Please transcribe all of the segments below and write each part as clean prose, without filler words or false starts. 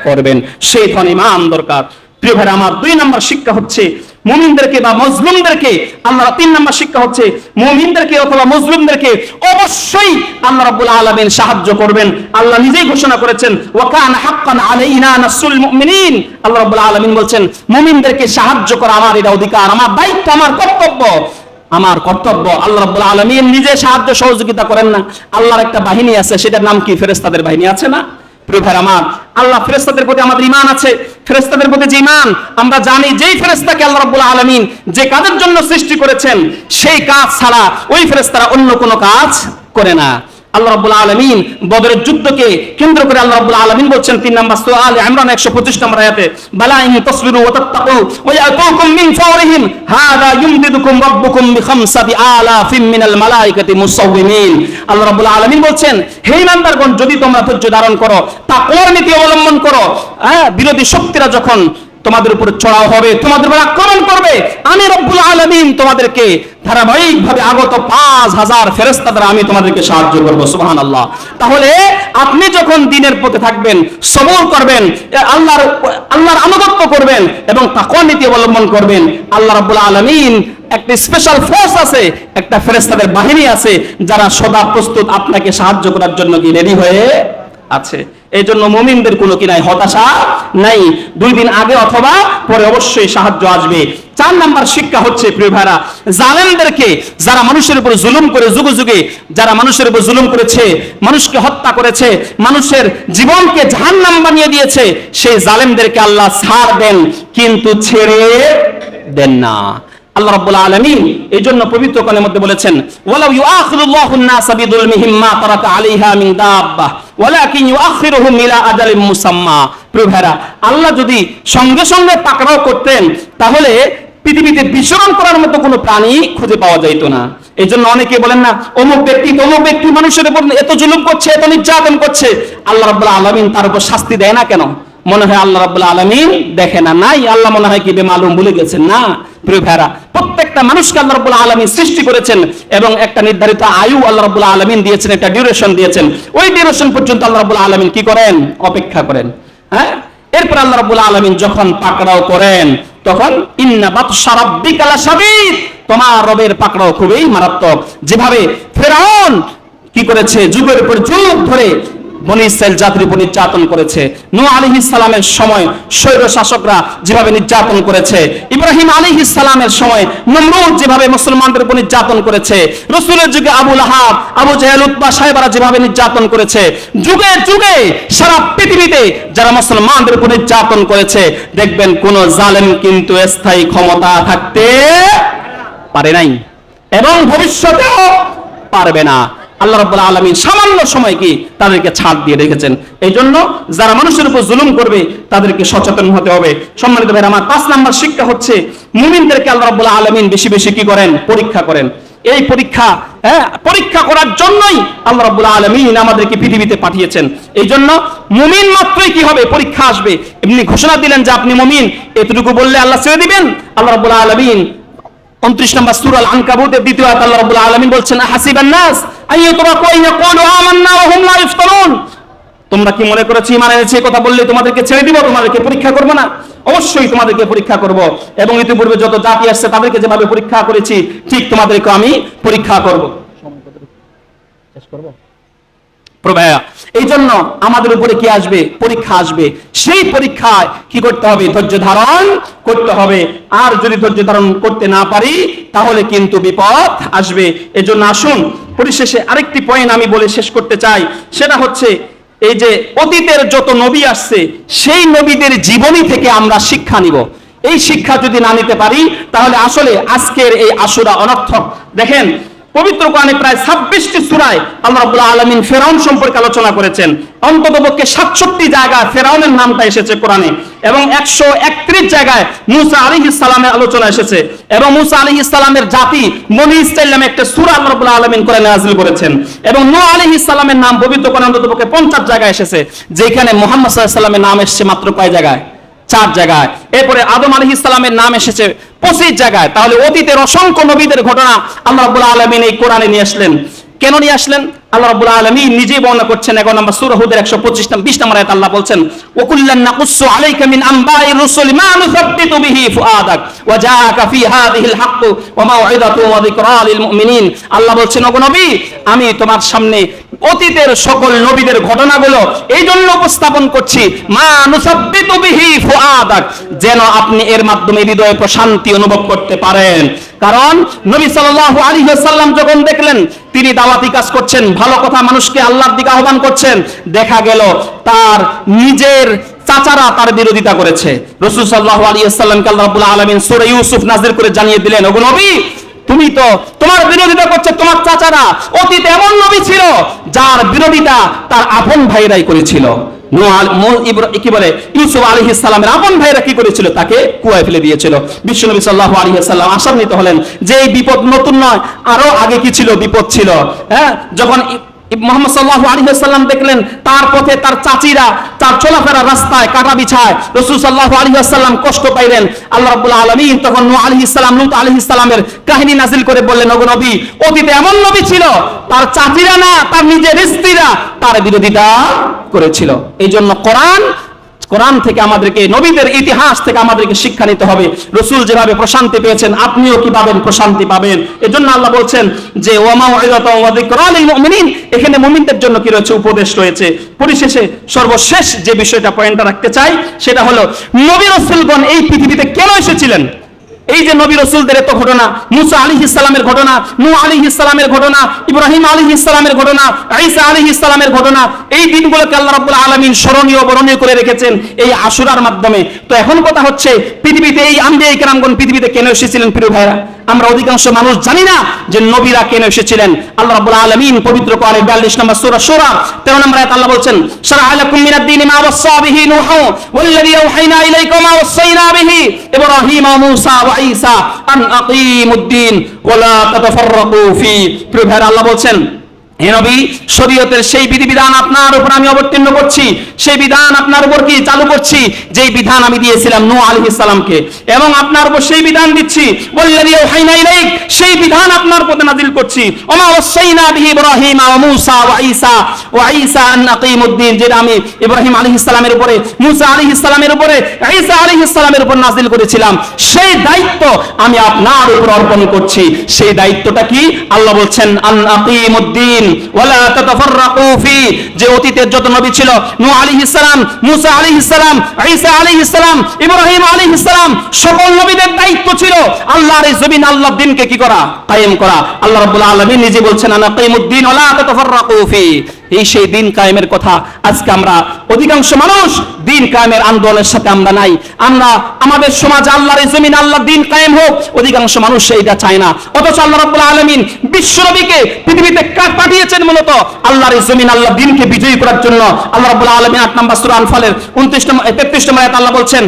করবেন। সেই ধন ঈমান দরকার। প্রিয় ভাইরা আমার, 2 নম্বর শিক্ষা হচ্ছে মুমিনদেরকে বা মজলুমদেরকে, আল্লাহ 3 নম্বর শিক্ষা হচ্ছে মুমিনদেরকে অথবা মজলুমদেরকে অবশ্যই আল্লাহ রাব্বুল আলামিন সাহায্য করবেন। আল্লাহ নিজেই ঘোষণা করেছেন, ওয়া কানা হাক্কান আলাইনা নাসরুল মুমিনিন। আল্লাহ রাব্বুল আলামিন বলছেন, মুমিনদেরকে সাহায্য করা আমার এটা অধিকার, আমার দায়িত্ব, আমার কর্তব্য, আমার কর্তব্য। আল্লাহ রাব্বুল আলামিন নিজে সাহায্য সহযোগিতা করেন না। আল্লাহর একটা বাহিনী আছে, সেটার নাম কি? ফেরেশতাদের বাহিনী আছে না? প্রিয় ভাইরা আমার, আল্লাহ ফেরেশতাদের প্রতি আমাদের ঈমান আছে। ফেরেশতাদের প্রতি যে ঈমান, আমরা জানি যেই ফেরেশতাকে আল্লাহ রাব্বুল আলামিন যে কাজের জন্য সৃষ্টি করেছেন, সেই কাজ ছাড়া ওই ফেরেশতারা অন্য কোনো কাজ করে না। আল্লাহ রাব্বুল আলামিন বদরের যুদ্ধকে কেন্দ্র করে আল্লাহ রাব্বুল আলামিন বলছেন 3 নম্বর সূরা আলে ইমরান 125 নম্বর আয়াতে, বালা ইন তাসবিরু ওয়া তাত্তাকু ওয়া ইয়াতুকুম মিন ফাওরিহিম হাদা ইউমদিদুকুম রাব্বুকুম বিখামসাতি আলাফিম মিনাল মালাইকাতি মুসাওয়িমিন। আল্লাহ রাব্বুল আলামিন বলছেন, হে ঈমানদারগণ, যদি তোমরা ধৈর্য ধারণ করো, তাকওয়ার নীতি অবলম্বন করো, বিরোধী শক্তিরা যখন তোমাদের উপর চড়াও হবে, তোমাদের উপর আক্রমণ করবে, আমি রব্বুল আলামিন তোমাদেরকে ধারাবাহিকভাবে আগত 5000 ফেরেশতা দ্বারা আমি তোমাদেরকে সাহায্য করব। সুবহানাল্লাহ। তাহলে আপনি যখন দ্বীনের পথে থাকবেন, সবর করবেন, আল্লাহর আনুগত্য করবেন এবং তাকওয়া নীতি অবলম্বন করবেন, আল্লাহ রাব্বুল আলামিন একটা স্পেশাল ফোর্স আছে, একটা ফেরেশতাদের বাহিনী আছে, যারা সদা প্রস্তুত আপনাকে সাহায্য করার জন্য কি রেডি হয়ে আছে। এই জন্য মুমিনদের কোনো কি নাই, হতাশা নাই। 2 দিন আগে অথবা পরে অবশ্যই সাহায্য আসবে। 4 নম্বর শিক্ষা হচ্ছে প্রিয় ভাইরা, জালেমদেরকে, যারা মানুষের উপর জুলুম করে, যুগে যুগে যারা মানুষের উপর জুলুম করেছে, মানুষকে হত্যা করেছে, মানুষের জীবনকে জাহান্নাম বানিয়ে দিয়েছে, সেই জালেমদেরকে আল্লাহ ছাড় দেন, কিন্তু ছেড়ে দেন না। আল্লাহ রাব্বুল আলামিন এই জন্য পবিত্র কোরআনের মধ্যে বলেছেন, ওয়ালাউ ইউআখিরুল্লাহুন নাসা বিযুলমিহিম মা তারাকা আলাইহা মিন দাব্বাহ ওয়ালাকিন ইউআখিরুহুম ইলা আজালিম মুসাম্মা। প্রিয় ভাইরা, আল্লাহ যদি সঙ্গে সঙ্গে পাকড়াও করতেন, তাহলে পৃথিবীতে বিচরণ করার মতো কোনো প্রাণী খুঁজে পাওয়া যাইতো না। এই জন্য অনেকে বলেন না, অমুক ব্যক্তি মানুষের উপর এত জুলুম করছে, এত নির্যাতন করছে, আল্লাহ রাব্বুল আলামিন তার উপর শাস্তি দেয় না কেন? মনে হয় আল্লাহ রাব্বুল আলামিন দেখে না, নাই, আল্লাহ মনে হয় কি বেমালুম ভুলে গেছেন। না প্রিয় ভাইরা, প্রত্যেকটা মানুষকে আল্লাহ রাব্বুল আলামিন সৃষ্টি করেছেন এবং একটা নির্ধারিত আয়ু আল্লাহ রাব্বুল আলামিন দিয়েছেন, একটা ডিউরেশন দিয়েছেন। ওই ডিউরেশন পর্যন্ত আল্লাহ রাব্বুল আলামিন কি করেন? অপেক্ষা করেন। এরপর আল্লাহ রাব্বুল আলামিন যখন পাকড়াও করেন, তখন ইন্না বাতশা রাব্বিকা লাশাদীদ, তোমার রবের পাকড়াও খুবই মারাত্মক। যেভাবে ফেরাউন কি করেছে, যুগের পর যুগ ধরে বনি ইসরাইল জাতির উপর নির্যাতন করেছে, নূহ আলাইহিস সালামের সময় স্বৈর শাসকরা যেভাবে নির্যাতন করেছে, ইব্রাহিম আলাইহিস সালামের সময় নমরুদ যেভাবে মুসলমানদের উপর নির্যাতন করেছে, রাসূলের যুগে আবু লাহাব, আবু জাহেল, উতবা, সাইবারা যেভাবে নির্যাতন করেছে, যুগে যুগে সারা পৃথিবীতে যারা মুসলমানদের উপর নির্যাতন করেছে, দেখবেন কোন জালেম কিন্তু স্থায়ী ক্ষমতা থাকতে পারে নাই এবং ভবিষ্যতেও পারবে না। আল্লাহ রাব্বুল আলামিন সামান্য সময় কি তাদেরকে ছাড় দিয়ে রেখেছেন। এই জন্য যারা মানুষের উপর জুলুম করবে তাদেরকে সচেতন হতে হবে। সম্মানিত ভাইরা আমার, 5 নম্বর শিক্ষা হচ্ছে মুমিনদেরকে আল্লাহ রাব্বুল আলামিন বেশি বেশি কি করেন? পরীক্ষা করেন। এই পরীক্ষা করার জন্যই আল্লাহ রাব্বুল আলামিন আমাদেরকে পৃথিবীতে পাঠিয়েছেন। এই জন্য মুমিন মাত্রই কি হবে? পরীক্ষা আসবে। এমনি ঘোষণা দিলেন যে আপনি মুমিন, এতটুকু বললে আল্লাহ ছেড়ে দিবেন? আল্লাহ রাব্বুল আলামিন 29 নম্বর সূরা আল আনকাবুতের 2য় আয়াত আল্লাহ রাব্বুল আলামিন বলছেন, হাসিবান নাস আইয়াতরাকু ইয়াকুলু আমান্না ওয়া হুম লা ইফতারুন। তোমরা কি মনে করেছো ঈমান এনেছে কথা বললে তোমাদেরকে ছেড়ে দিব, তোমাদেরকে পরীক্ষা করব না? অবশ্যই তোমাদেরকে পরীক্ষা করব, এবং ইতিপূর্বে যত জাতি আসছে তাদেরকে যেভাবে পরীক্ষা করেছি ঠিক তোমাদেরকে আমি পরীক্ষা করব। শেষ করব প্রভায়া। এই জন্য আমাদের উপরে কি আসবে? পরীক্ষা আসবে। সেই পরীক্ষায় কি করতে হবে? ধৈর্য ধারণ করতে হবে। আর যদি ধৈর্য ধারণ করতে না পারি তাহলে কিন্তু বিপদ আসবে। এজন্য আসুন পরিশেষে আরেকটি পয়েন্ট আমি বলে শেষ করতে চাই, সেটা হচ্ছে এই যে অতীতের যত নবী আসছে সেই নবীদের জীবনী থেকে আমরা শিক্ষা নিব। এই শিক্ষা যদি না নিতে পারি তাহলে আসলে আজকের এই আশুরা অনর্থক। দেখেন, পবিত্র কোরআনে প্রায় 26টি সূরায় আল্লাহ রাব্বুল আলামিন ফেরাউন সম্পর্কে আলোচনা করেছেন। অন্ততপক্ষে 67 জায়গায় ফেরাউনের নামটা এসেছে কোরআনে, এবং 131 জায়গায় মূসা আলাইহিস সালামের আলোচনা এসেছে, এবং মূসা আলাইহিস সালামের জাতি বনি ইসরাঈল নামে একটা সূরা আল্লাহ রাব্বুল আলামিন কোরআনে নাযিল করেছেন, এবং নূহ আলাইহিস সালামের নাম পবিত্র কোরআনে অন্ততপক্ষে 50 জায়গায় এসেছে, যেখানে মুহাম্মদ সাল্লাল্লাহু আলাইহি ওয়াসাল্লামের নাম এসেছে মাত্র কয় জায়গায়? 4 জায়গায়। এরপরে আদম আলাইহিস সালামের নাম এসেছে 25 জায়গায়। তাহলে অতীতের অসংখ্য নবীদের ঘটনা আল্লাহ রাব্বুল আলামিন এই কোরআনে নিয়ে আসলেন। কেন নিয়ে আসলেন? আল্লাহ রাব্বুল আলামিন নিজেই বর্ণনা করছেন 11 নম্বর সূরা হুদের 125 নম্বর আয়াত। আল্লাহ বলছেন, ওয়া কুল্লান নাকুসসু আলাইকা মিন আনবাইর রুসুলি মা নুসাব্বিতু বিহি ফুআদাক ওয়া জাআকা ফি হাযিহিল হাক্কু ওয়া মাউইযাতুন ওয়া যিকরা লিল মুমিনিন। আল্লাহ বলছেন, ওগো নবী, আমি তোমার সামনে অতীতের সকল নবীদের ঘটনাগুলো এই জন্য উপস্থাপন করছি, মা নুসাব্বিতু বিহি ফুআদাক, যেন আপনি এর মাধ্যমে হৃদয়ে প্রশান্তি অনুভব করতে পারেন। কারণ নবী সাল্লাল্লাহু আলাইহি ওয়াসাল্লাম যখন দেখলেন তিনি দাওয়াতি কাজ করছেন, ভালো কথা মানুষকে আল্লাহর দিকে আহ্বান করছেন, দেখা গেল তার নিজের চাচারা তার বিরোধিতা করেছে। রাসূল সাল্লাল্লাহু আলাইহি ওয়াসাল্লামকে আল্লাহ রাব্বুল আলামিন সূরা ইউসুফ নাযিল করে জানিয়ে দিলেন, ওগো নবী, তুমি তো তোমার বিরোধিতা করছে তোমার চাচারা। অতীতে এমন নবী ছিল যার বিরোধিতা তার আপন ভাইরাই করেছিল। কি বলে, ইউসুফ আলাইহিস সালামের আপন ভাইরা কি করেছিল? তাকে কুয়ায় ফেলে দিয়েছিল। বিশ্বনবী সাল্লাল্লাহু আলাইহি ওয়াসাল্লাম আশান্বিত হলেন যে এই বিপদ নতুন নয়, আরো আগে কি ছিল? বিপদ ছিল। হ্যাঁ, যখন মুহাম্মদ সাল্লাল্লাহু আলাইহি ওয়াসাল্লাম দেখলেন তার পথে তার চাচিরা তার চলাফেরা রাস্তায় কাটা বিছায়, রাসূল সাল্লাল্লাহু আলাইহি ওয়াসাল্লাম কষ্ট পাইলেন। আল্লাহ রাব্বুল আলামিন তখন নূহ আলাইহিস সালাম, লূত আলাইহিস সালামের কাহিনী নাযিল করে বললেন, ওগো নবী, অতীতে এমন নবী ছিল তার চাচিরা না, তার নিজের স্ত্রীরা তার বিরোধিতা করেছিল। এই জন্য কোরআন থেকে আমাদেরকে, নবীদের ইতিহাস থেকে আমাদেরকে শিক্ষা নিতে হবে। রাসূল যেভাবে প্রশান্তি পেয়েছেন আপনিও কি পাবেন? প্রশান্তি পাবেন। এজন্য আল্লাহ বলছেন যে ওয়া মাউইযাতুন ওয়া যিকরা লিল মুমিনিন, এখানে মুমিনদের জন্য কি রয়েছে? উপদেশ রয়েছে। পরিশেষে সর্বশেষ যে বিষয়টা পয়েন্টটা রাখতে চাই সেটা হলো, নবী রাসূলগণ এই পৃথিবীতে কেন এসেছিলেন? এই যে নবী রাসূলদের এত ঘটনা, মুসা আলাইহিস সালামের ঘটনা, নূহ আলাইহিস সালামের ঘটনা, ইব্রাহিম আলাইহিস সালামের ঘটনা, ঈসা আলাইহিস সালামের ঘটনা, এই দিনগুলোকে আল্লাহ রাব্বুল আলামিন স্মরণীয় বরণীয় করে রেখেছেন এই আশুরার মাধ্যমে। তো এখন কথা হচ্ছে, পৃথিবীতে এই আম্বিয়া কিরামগণ পৃথিবীতে কেন এসেছিলেন? প্রিয় ভাইরা, আমরা অধিকাংশ মানুষ জানি না যে নবীরা কেন এসেছিলেন। আল্লাহ রাব্বুল আলামিন পবিত্র কোরআনের 42 নম্বর সূরা সূরা 13 নম্বর আয়াত আল্লাহ বলছেন, শারা'a লাকুম মিনাদ দীনি মা ওয়াসসা বিহি নূহ ওয়াল্লাযী আওহাইনা ইলাইকা মা ওয়াসাইনা বিহি ইব্রাহিম ওয়া মূসা ওয়া ঈসা আন আকিমুদ্দিন ওয়া লা তাতাফাররাকু ফি। প্রিয় ভাইরা, আল্লাহ বলছেন, হে নবী, শরীয়তের সেই বিধিবিধান আপনার উপর আমি অবতীর্ণ করছি, সেই বিধান আপনার উপর কি চালু করছি যেই বিধান আমি দিয়েছিলাম নূহ আলাইহিস সালামকে, এবং আপনার উপর সেই বিধান দিচ্ছি ওয়াল্লাযী আওহাইনা ইলাইক, সেই বিধান আপনার উপর নাযিল করছি, ওমা ওয়াসাইনা বিহি ইব্রাহিম ওয়া মূসা ওয়া ঈসা আন আকিমুদ্দিন, যেটা আমি ইব্রাহিম আলাইহিস সালামের উপরে, মূসা আলাইহিস সালামের উপরে, ঈসা আলাইহিস সালামের উপর নাযিল করেছিলাম, সেই দায়িত্ব আমি আপনার উপর অর্পণ করছি। সেই দায়িত্বটা কি? আল্লাহ বলছেন, আন আকিমুদ্দিন ওয়ালা তাতাফাররাকু ফি, যে অতীতের যত নবী ছিল, নূহ আলাইহিস সালাম, মূসা আলাইহিস সালাম, ঈসা আলাইহিস সালাম, ইব্রাহিম আলাইহিস সালাম, সকল নবীদের দায়িত্ব ছিল আল্লাহর এই জমিন, আল্লাহর দ্বীনকে কি করা? কায়েম করা। আল্লাহ রাব্বুল আলামিন নিজে বলছেন, আনা কাইমুদ্দিন ওয়ালা তাতাফাররাকু ফি। এই সেই দিন কায়েমের কথা। আজকে আমরা অধিকাংশ মানুষ দিন কায়েমের আন্দোলনের সাথে আমরা নাই। আমরা আমাদের সমাজে আল্লাহর এই জমিন, আল্লাহর দিন কায়েম হোক, অধিকাংশ মানুষ সেইটা চায় না। অথচ আল্লাহ রাব্বুল আলামিন বিশ্বনবীকে পৃথিবীতে পাঠিয়েছেন মূলত আল্লাহর এই জমিন, আল্লাহর দিনকে বিজয়ী করার জন্য। আল্লাহ রাব্বুল আলামিন 8 নম্বর সূরা আনফালের 33 নম্বর আয়াত আল্লাহ বলছেন,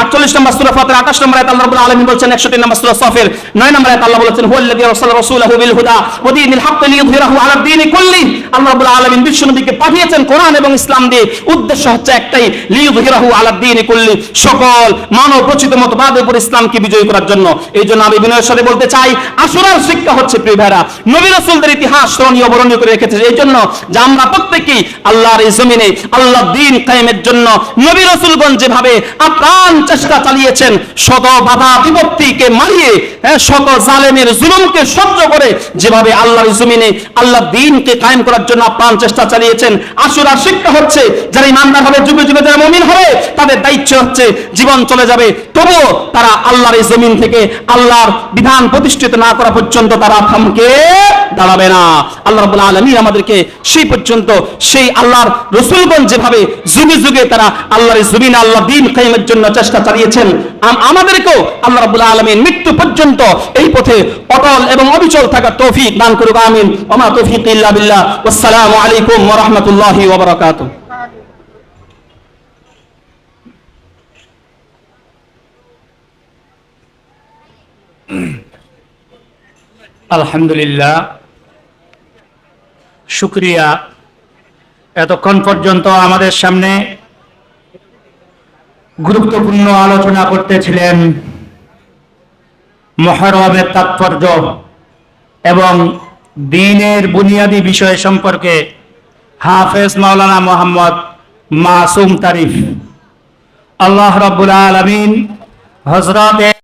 48 নম্বর সূরা ফাতির 28 নম্বর আয়াত আল্লাহ রাব্বুল আলামিন বলছেন, 61 নম্বর সূরা সাফের 9 নম্বর আয়াত আল্লাহ বলেছেন, হুয়াল্লাযী আরসালা রাসূলাহু বিল হুদা ওয়া দীনিল হাক্কি লিইয়ুযহিরাহু আলাদ দীনি কুল্লি। আল্লাহ রাব্বুল আলামিন বিশ্বনবীকে পাঠিয়েছেন কোরআন এবং ইসলাম দিয়ে। উদ্দেশ্য হচ্ছে একটাই, লিইয়ুযহিরাহু আলাদ দীনি কুল্লি, সকল মানব রচিত মতবাদের উপর ইসলামকে বিজয়ী করার জন্য। এই জন্য আমি বিনয়ের সাথে বলতে চাই, আশুরার শিক্ষা হচ্ছে প্রিয় ভাইরা, নবী রাসূলদের ইতিহাস স্মরণীয় বরণীয় করে রেখেছে। এই জন্য যে আমরা প্রত্যেকেই আল্লাহর এই জমিনে আল্লাহর দ্বীন কায়েমের জন্য নবী রাসূলগণ যেভাবে আপ্রাণ চেষ্টা চালিয়েছেন, শত বাধা বিপত্তিকে মারিয়ে, শত জালেমের জুলুমকে সহ্য করে যেভাবে আল্লাহর জমিনে আল্লাহর দ্বীনকে কায়েম করার জন্য আপ্রাণ চেষ্টা চালিয়েছেন, আশুরার শিক্ষা হচ্ছে যারা ঈমানদার হবে, যুগে যুগে যারা মুমিন হবে, তাদের দায়িত্ব হচ্ছে জীবন চলে যাবে তবুও তারা আল্লাহর এই জমিন থেকে আল্লাহর বিধান প্রতিষ্ঠিত না করা পর্যন্ত তারা থমকে দাঁড়াবে না। আল্লাহ রাব্বুল আলামিন আমাদেরকে সেই পর্যন্ত, সেই আল্লাহর রাসূলগণ যেভাবে যুগে যুগে তারা আল্লাহর জমিনে আল্লাহর দ্বীন কায়েমের জন্য চেষ্টা চালিয়েছেন, আমাদেরকেও আল্লাহ রাব্বুল আলামিন মৃত্যু পর্যন্ত এই পথে অটল এবং অবিচল থাকার তৌফিক দান করুক। আমিন। ওয়া মা তৌফিকি ইল্লা বিল্লাহ। আসসালামু আলাইকুম ওয়া রাহমাতুল্লাহি ওয়া বারাকাতুহু। আলহামদুলিল্লাহ, শুকরিয়া। এতক্ষণ পর্যন্ত আমাদের সামনে গুরুত্বপূর্ণ আলোচনা করতেছিলেন মুহররমের তাৎপর্য এবং দ্বীনের বুনিয়াদী বিষয় সম্পর্কে হাফেজ মাওলানা মোহাম্মদ মাসুম তারিফ। আল্লাহ রাব্বুল আলামিন হযরত